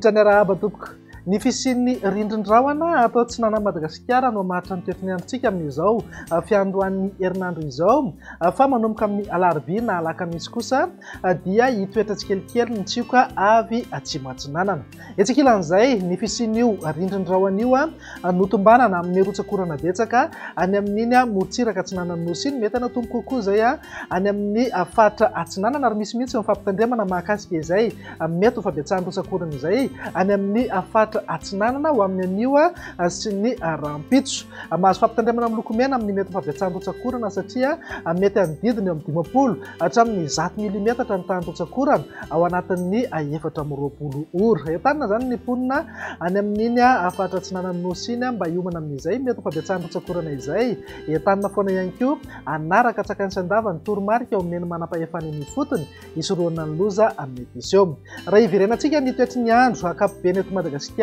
Oltrany arahaba tompoko. Ny fisian'ny rindrin-drahona atao Tsinana Madagasikara no maritra ny toetrany androntsika amin'izao fiandohan'ny herinandro izao fa manomboka amin'ny alarobia na alakamisy kosa dia hitoetra tsikelikely ny tsioka avy atsimo atsinanana. Etsika ilan'izay ny fisian'io rindrin-drahona io notombanana amin'ny rotsakorana betsaka any amin'iny motsiraka atsinanan'ny nosy iny mety anatombo kokoa zay any amin'ny faritra atsinanana ary misy mihitsy mifampitandremana mahakasika izay mety ho fabiatsahan'ny rotsakorana izay any amin'ny atsinanana ho amin'ny anio sy ny rampitso. Mahazo fampitandremana amin'ny lokomena amin'ny mety fabiatsahan'ny rotsakorana satria mety anodidiny eo amin'ny 50 hatramin'ny 100 milimetatra ny tany rotsakorana ao anatin'ny 420 ora. Entanina zany ny ponina any amin'iny faritra atsinanan'ny nosy iny mba hiomana amin'izay mety ho fabiatsahan'ny rotsakorana izay. Entanina foana ihany koa anaraka tsakany sandava ny toromarika eo amin'ny manam-pahefana ny fotony hisoroana ny loza mety isy eo. Raha iverenantsika ny toetry ny andro akapobe eto Madagasikara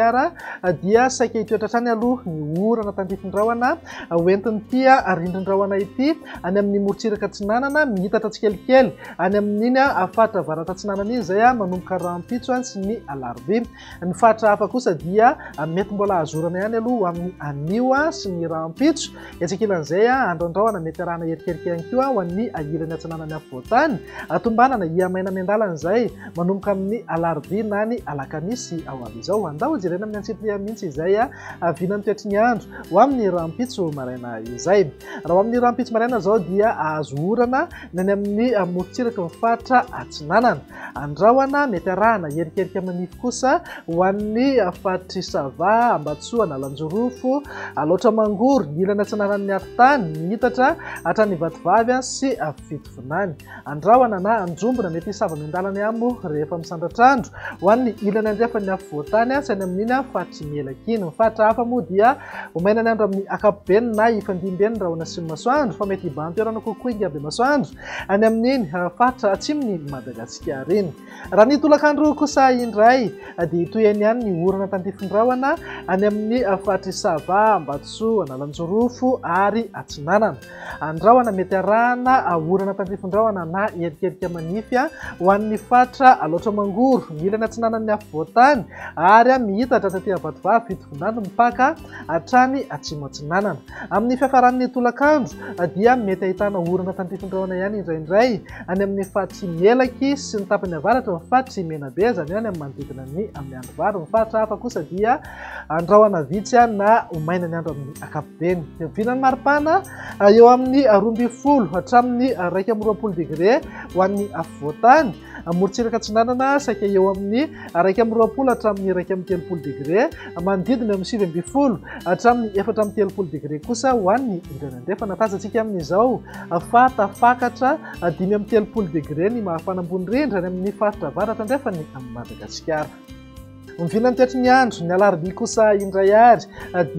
dia saika hitoetra hatrany aloha ny orana tandrifin-drahona hoentin'ity rindrin-drahona ity any amin'ny morotsiraka atsinanana mihitatra tsikelikely any amin'iny faritra avaratra atsinanana iny zay manomboka rampitso sy ny alarobia. Ny faritra hafa kosa dia mety mbola azorana ihany aloha amin'ny anio sy ny rampitso. Etsika ilan'izay andro-andrahona mety arahana erikerika ihany koa ho an'ny ilany atsinanany afovoantany atombanana hiamaina miandalana izay manomboka amin'ny alarobia na ny alakamisy ao avy izao. Andao jerena amin'ny antsipria mihitsy izay avinany toetry ny andro ho amin'ny rampitso maraina izay. Raha ho amin'ny rampitso maraina zao dia azo orana ny amin'ny morotsiraka ny faritra atsinanana. Andrahona mety arahana erikerika manify kosa ho an'ny faritry Sava, Ambatsoa, Nalanjorofo, Laotramangoro, ny ilany atsinanan'ny Arintany, mihitatra hatrany Vatovavy sy Fitovinany. Andrahona na anjombona mety hisava miandalana ihany rehefa misandatra andro ho an'ny ilany andrefan'ny afovoantany sy any amin'iny faritry Melakiny. Ny faritra hafa moa dia omaina ny andro amin'ny akapobeny na ifandimby raha ho nasiny masoandro fa mety hibahan-toerana kokoa ingaby masoandro any amin'iny faritra atsimony Madagasikara iny. Raha ny tolakandro kosa indray dia hitohany ihany ny orana tandrifin-drahona any amin'ny faritry Sava, Ambatsoa, Nalanjorofo ary atsinanana. Andrahona mety arahana orana tandrifin-drahona na erikerika manify ho an'ny faritra Laotramangoro, ny ilany atsinanan'ny afovoantany ary mihitatra taty Vatovavy, Fitovinany, mipaka hatrany atsimo atsinanana. Amin'ny fiafaran'ny tolakandro dia mety ahitana orana tandrifin-drahona ihany indraindray any amin'ny faritry Melaky sy ny tapany avaratra ny faritry Menabe zany any amin'ny manodidina ny amin'ny andro vary. Ny faritra hafa kosa dia andrahona vitsy na omaina ny andro amin'ny akapobeny. Vinany maripana eo amin'ny 12 hatramin'ny 120 degré ho an'ny afovoantany. Morotsiraka atsinanana saika eo amin'ny 120 hatramin'ny 130 degré, manodidina amin'ny 7 hatramin'ny 430 degré kosa ho an'ny ilany andrefana. Tazantsika amin'izao fa tafakatra 530 degré ny mafana ambony rindra any amin'ny faritra avaratra andrefany amin'ny Madagasikara. Mivinany toetry ny andro ny alarobia kosa indray ary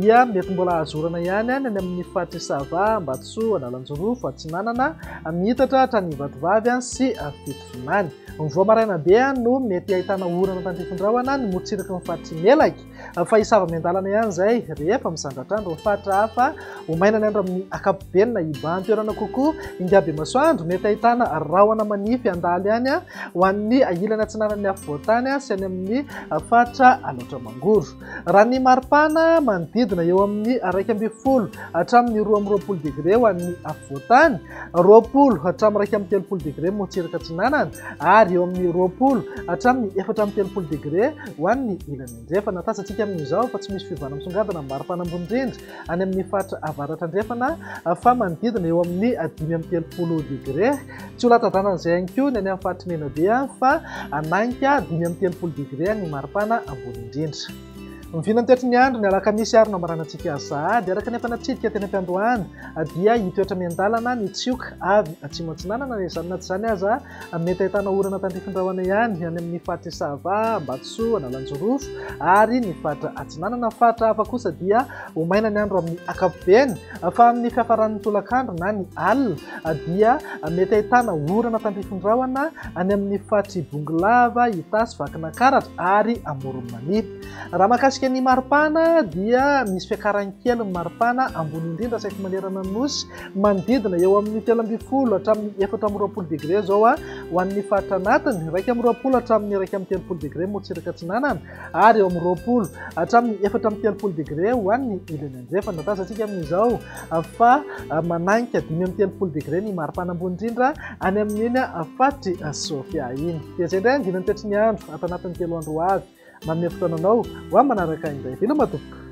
dia mety mbola azorana ihany any amin'ny faritry Sava, Ambatsoa, Nalanjorofo, atsinanana mihitatra hatrany Vatovavy sy Fitovinany. Ny voamaraina be no mety ahitana orana tandrifin-drahona ny morotsiraka ny faritry Melaky fa hisava miandalana ihany zay rehefa misandatra andro. Ny faritra hafa omaina ny andro amin'ny akapobeny na hibahan-toerana kokoa ingaby masoandro mety ahitana rahona manify andaly ihany ho an'ny ilany atsinanan'ny afovoantany sy any amin'ny faritra Laotramangoro. Raha ny maripana manodidina eo amin'ny 120 hatramin'ny 20 degré ho an'ny afovoantany, 20 hatramin'ny 130 degré motsiraka atsinanana ary eo amin'ny 20 hatramin'ny 430 degré ho an'ny ilany andrefana. Tazantsika amin'izao fa tsy misy fivana misongadina maripana ambony rindra any amin'ny faritra avaratra andrefana fa manodidina eo amin'ny 530 degré. Tsy ho latadranan'izay ihany koa ny any amin'ny faritry Menabe fa ananika 530 degré ny maripana ambony indrindra. Mivinany toetry ny andro ny alakamisy ary namaranantsika sahady araka ny efanatsidika teny am-piandohana dia hitoetra miandalana ny tsioka avy atsimo atsinanana. Izany na tsy izany aza mety ahitana orana tandrifin-drahona ihany any amin'ny faritry Sava, Ambatsoa, Nalanjorofo ary ny faritra atsinanana. Faritra hafa kosa dia omaina ny andro amin'ny akapobeny fa amin'ny fiafaran'ny tolakandro na ny alina dia mety ahitana orana tandrifin-drahona any amin'ny faritry Bongolava, Itasy, Vakinakaratra ary Amoron'Manify. Raha mahakasika mahakasika ny maripana dia misy fiakarany kely ny maripana ambony indrindra saika manerana ny nosy manodidina eo amin'ny 12 hatramin'ny 14 degré zao ho an'ny faritra anatiny 20 hatramin'ny 30 degré motsiraka atsinanana ary eo amin'ny 20 hatramin'ny 30 degré ho an'ny ilany andrefana tazantsika amin'izao fa mananika 30 degré ny maripana ambony indrindra any amin'iny fatry Sofia iny dia zay indray andinany tetry ny andro atao anatin'ny 3 andro avy manome fotoananao ho manaraka indray vina matoboka